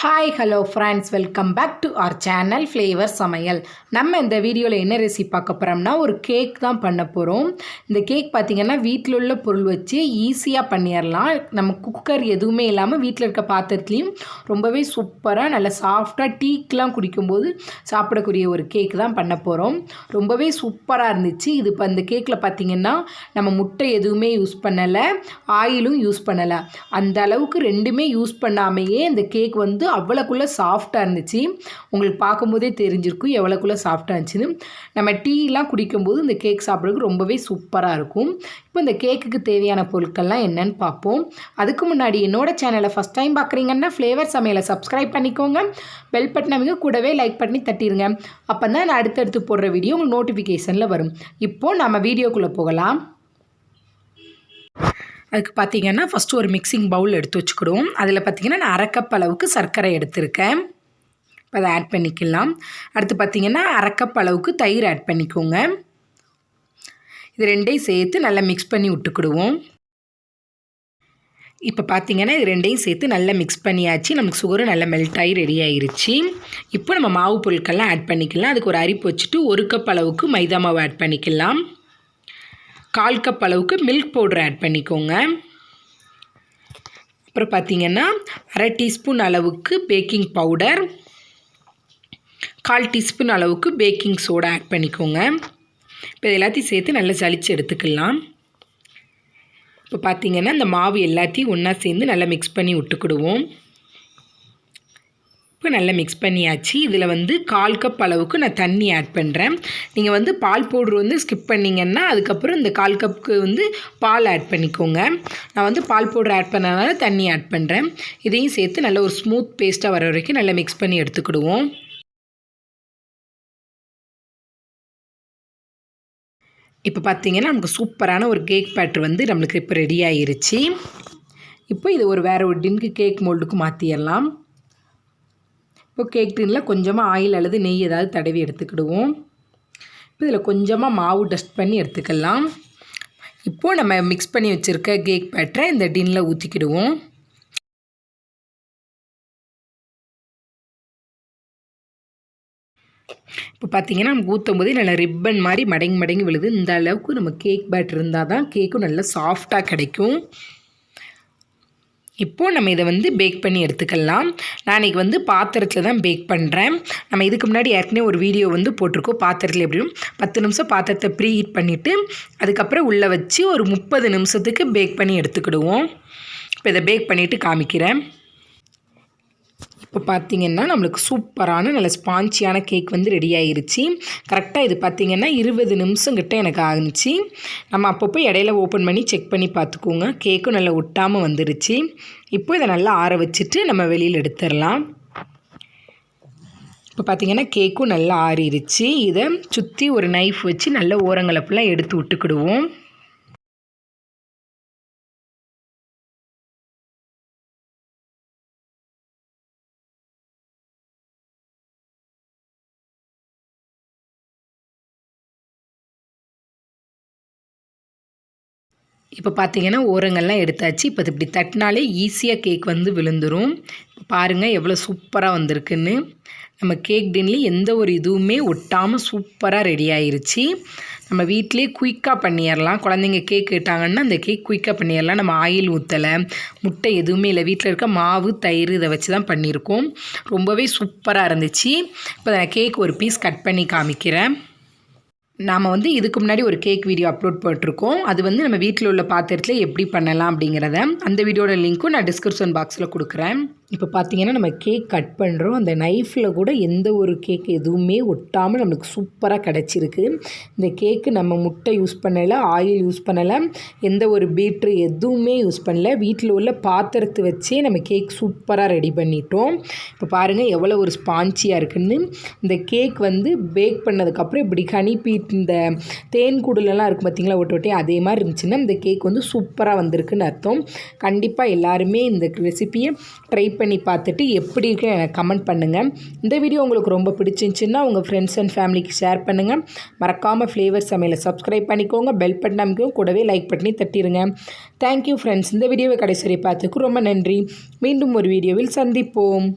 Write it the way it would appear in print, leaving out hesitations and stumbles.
Hi hello friends, welcome back to our channel flavour சமையல். நம்ம இந்த வீடியோவில் என்ன ரெசிபி பார்க்க போகிறோம்னா ஒரு கேக் தான் பண்ண போகிறோம். இந்த கேக் பார்த்திங்கன்னா வீட்டில் உள்ள பொருள் வச்சு ஈஸியாக பண்ணிடலாம். நம்ம குக்கர் எதுவுமே இல்லாமல் வீட்டில் இருக்க பாத்திரத்துலேயும் ரொம்பவே சூப்பராக நல்ல சாஃப்டாக டீக்கெலாம் குடிக்கும்போது சாப்பிடக்கூடிய ஒரு கேக் தான் பண்ண போகிறோம். ரொம்பவே சூப்பராக இருந்துச்சு. இது இப்போ இந்த கேக்கில் பார்த்திங்கன்னா நம்ம முட்டை எதுவுமே யூஸ் பண்ணலை, ஆயிலும் யூஸ் பண்ணலை. அந்த அளவுக்கு ரெண்டுமே யூஸ் பண்ணாமையே இந்த கேக் வந்து அவ்வளோக்குள்ளே சாஃப்டாக இருந்துச்சு. உங்களுக்கு பார்க்கும்போதே தெரிஞ்சிருக்கும் எவ்வளோக்குள்ளே சாஃப்டாக இருந்துச்சுன்னு. நம்ம டீலாம் குடிக்கும்போது இந்த கேக் சாப்பிட்றதுக்கு ரொம்பவே சூப்பராக இருக்கும். இப்போ இந்த கேக்குக்கு தேவையான பொருட்கள்லாம் என்னென்னு பார்ப்போம். அதுக்கு முன்னாடி என்னோடய சேனலை ஃபஸ்ட் டைம் பார்க்குறீங்கன்னா ஃப்ளேவர் சமையலை சப்ஸ்கிரைப் பண்ணிக்கோங்க. பெல் பட்டனை கூடவே லைக் பண்ணி தட்டிடுங்க. அப்போ தான் நான் அடுத்தடுத்து போடுற வீடியோ உங்களுக்கு நோட்டிஃபிகேஷனில் வரும். இப்போது நம்ம வீடியோக்குள்ளே போகலாம். அதுக்கு பார்த்திங்கன்னா ஃபஸ்ட்டு ஒரு மிக்சிங் பவுல் எடுத்து வச்சுக்கிடுவோம். அதில் பார்த்திங்கன்னா நான் 1/2 கப் அளவுக்கு சர்க்கரை எடுத்திருக்கேன். இப்போ அதை ஆட் பண்ணிக்கலாம். அடுத்து பார்த்திங்கன்னா 1/2 கப் அளவுக்கு தயிர் ஆட் பண்ணிக்கோங்க. இது ரெண்டையும் சேர்த்து நல்லா மிக்ஸ் பண்ணி விட்டுக்கிடுவோம். இப்போ பார்த்திங்கன்னா இது ரெண்டையும் சேர்த்து நல்லா மிக்ஸ் பண்ணியாச்சு. நமக்கு சுகரும் நல்லா மெல்ட் ஆகி ரெடி ஆகிருச்சு. இப்போ நம்ம மாவு பொருட்கள்லாம் ஆட் பண்ணிக்கலாம். அதுக்கு ஒரு அரிப்பு வச்சுட்டு 1 கப் அளவுக்கு மைதா மாவு ஆட் பண்ணிக்கலாம். 1/4 கப் அளவுக்கு மில்க் பவுடர் ஆட் பண்ணிக்கோங்க. அப்புறம் பார்த்திங்கன்னா 1/2 டீஸ்பூன் அளவுக்கு பேக்கிங் பவுடர், 1/4 டீஸ்பூன் அளவுக்கு பேக்கிங் சோடா ஆட் பண்ணிக்கோங்க. இப்போ இது எல்லாத்தையும் சேர்த்து நல்லா சலிச்சு எடுத்துக்கலாம். இப்போ பார்த்திங்கன்னா இந்த மாவு எல்லாத்தையும் ஒன்றா சேர்ந்து நல்லா மிக்ஸ் பண்ணி விட்டுக்கிடுவோம். இப்போ நல்லா மிக்ஸ் பண்ணியாச்சு. இதில் வந்து 1/4 கப் அளவுக்கு நான் தண்ணி ஆட் பண்ணுறேன். நீங்கள் வந்து பால் பவுட்ரு வந்து ஸ்கிப் பண்ணிங்கன்னா அதுக்கப்புறம் இந்த 1/4 கப்புக்கு வந்து பால் ஆட் பண்ணிக்கோங்க. நான் வந்து பால் பவுட்ரு ஆட் பண்ணனால தண்ணி ஆட் பண்ணுறேன். இதையும் சேர்த்து நல்ல ஒரு ஸ்மூத் பேஸ்ட்டாக வர வரைக்கும் நல்லா மிக்ஸ் பண்ணி எடுத்துக்கிடுவோம். இப்போ பார்த்திங்கன்னா நமக்கு சூப்பரான ஒரு கேக் பேட்டர் வந்து நம்மளுக்கு இப்போ ரெடி ஆகிருச்சு. இப்போ இது வேறு ஒரு டின்க்கு கேக் மோல்டுக்கு மாற்றிடலாம். இப்போ கேக் டின்னில் கொஞ்சமாக ஆயில் அல்லது நெய் ஏதாவது தடவி எடுத்துக்கிடுவோம். இப்போ இதில் கொஞ்சமாக மாவு டஸ்ட் பண்ணி எடுத்துக்கலாம். இப்போது நம்ம மிக்ஸ் பண்ணி வச்சுருக்க கேக் பேட்டரை இந்த டின்னில் ஊற்றிக்கிடுவோம். இப்போ பார்த்திங்கன்னா நமக்கு ஊற்றும் போதே நல்லா ரிப்பன் மாதிரி மடங்கி விழுது. இந்த அளவுக்கு நம்ம கேக் பேட்டர் இருந்தால் தான் கேக்கும் நல்லா சாஃப்டாக கிடைக்கும். இப்போது நம்ம இதை வந்து பேக் பண்ணி எடுத்துக்கலாம். நான் இன்றைக்கி வந்து பாத்திரத்தில் தான் பேக் பண்ணுறேன். நம்ம இதுக்கு முன்னாடி ஏற்கனவே ஒரு வீடியோ வந்து போட்டிருக்கோம். பாத்திரத்தில் எப்படியும் 10 நிமிஷம் பாத்திரத்தை ப்ரீ ஹீட் பண்ணிவிட்டு அதுக்கப்புறம் உள்ளே வச்சு ஒரு 30 நிமிஷத்துக்கு பேக் பண்ணி எடுத்துக்கிடுவோம். இப்போ இதை பேக் பண்ணிவிட்டு காமிக்கிறேன். இப்போ பார்த்திங்கன்னா நம்மளுக்கு சூப்பரான நல்ல ஸ்பான்ச்சியான கேக் வந்து ரெடி ஆகிருச்சு. கரெக்டாக இது பார்த்திங்கன்னா 20 நிமிஷம் கிட்ட எனக்கு ஆகுச்சு. நம்ம அப்பப்போ இடையில ஓப்பன் பண்ணி செக் பண்ணி பார்த்துக்கோங்க. கேக்கும் நல்லா ஒட்டாமல் வந்துருச்சு. இப்போ இதை நல்லா ஆற வச்சுட்டு நம்ம வெளியில் எடுத்துடலாம். இப்போ பார்த்திங்கன்னா கேக்கும் நல்லா ஆறிடுச்சு. இதை சுற்றி ஒரு நைஃப் வச்சு நல்ல ஓரங்களை ஃபுல்லாக எடுத்து விட்டுக்கிடுவோம். இப்போ பார்த்திங்கன்னா ஓரங்கள்லாம் எடுத்தாச்சு. இப்போ இப்படி தட்டினாலே ஈஸியாக கேக் வந்து விழுந்துடும். இப்போ பாருங்கள் எவ்வளோ சூப்பராக வந்திருக்குன்னு. நம்ம கேக் டின்லேயும் எந்த ஒரு இதுவுமே ஒட்டாமல் சூப்பராக ரெடி ஆகிருச்சு. நம்ம வீட்டிலே குயிக்காக பண்ணிடலாம். குழந்தைங்க கேக் கேட்டாங்கன்னா அந்த கேக் குயிக்காக பண்ணிடலாம். நம்ம ஆயில் ஊற்றலை, முட்டை எதுவுமே இல்லை. வீட்டில் இருக்க மாவு, தயிர் இதை வச்சு தான் பண்ணியிருக்கோம். ரொம்பவே சூப்பராக இருந்துச்சு. இப்போ நான் கேக் ஒரு பீஸ் கட் பண்ணி காமிக்கிறேன். நாம் வந்து இதுக்கு முன்னாடி ஒரு கேக் வீடியோ அப்லோட் போட்டிருக்கோம். அது வந்து நம்ம வீட்டில் உள்ள பாத்திரத்தில் எப்படி பண்ணலாம் அப்படிங்கிறத அந்த வீடியோட லிங்க்கும் நான் டிஸ்கிரிப்ஷன் பாக்ஸில் கொடுக்குறேன். இப்போ பார்த்திங்கன்னா நம்ம கேக் கட் பண்ணுறோம். அந்த நைஃப்பில் கூட எந்த ஒரு கேக் எதுவுமே ஒட்டாமல் நம்மளுக்கு சூப்பராக கிடச்சிருக்கு. இந்த கேக்கு நம்ம முட்டை யூஸ் பண்ணலை, ஆயில் யூஸ் பண்ணலை, எந்த ஒரு பீட்ரு எதுவுமே யூஸ் பண்ணலை. வீட்டில் உள்ள பாத்திரத்தை வச்சே நம்ம கேக் சூப்பராக ரெடி பண்ணிட்டோம். இப்போ பாருங்கள் எவ்வளோ ஒரு ஸ்பான்ச்சியாக இருக்குன்னு. இந்த கேக் வந்து பேக் பண்ணதுக்கப்புறம் இப்படி ஹனிபீட் இந்த தேன் கூடுலலாம் இருக்கும் பார்த்திங்களா, ஒட்டி அதே மாதிரி இருந்துச்சுன்னா இந்த கேக் வந்து சூப்பராக வந்திருக்குன்னு அர்த்தம். கண்டிப்பாக எல்லாருமே இந்த ரெசிப்பியை ட்ரை பண்ணி பார்த்துட்டு எப்படி இருக்கு எனக்கு கமெண்ட் பண்ணுங்கள். இந்த வீடியோ உங்களுக்கு ரொம்ப பிடிச்சிருந்துச்சுன்னா உங்கள் ஃப்ரெண்ட்ஸ் அண்ட் ஃபேமிலிக்கு ஷேர் பண்ணுங்கள். மறக்காமல் ஃப்ளேவர் சமையலை சப்ஸ்கிரைப் பண்ணிக்கோங்க. பெல் பட்டன் அமைக்கவும் கூடவே லைக் பண்ணி தட்டிடுங்க. Thank you friends. இந்த வீடியோவை கடைசி வரை பார்த்ததுக்கு ரொம்ப நன்றி. மீண்டும் ஒரு வீடியோவில் சந்திப்போம்.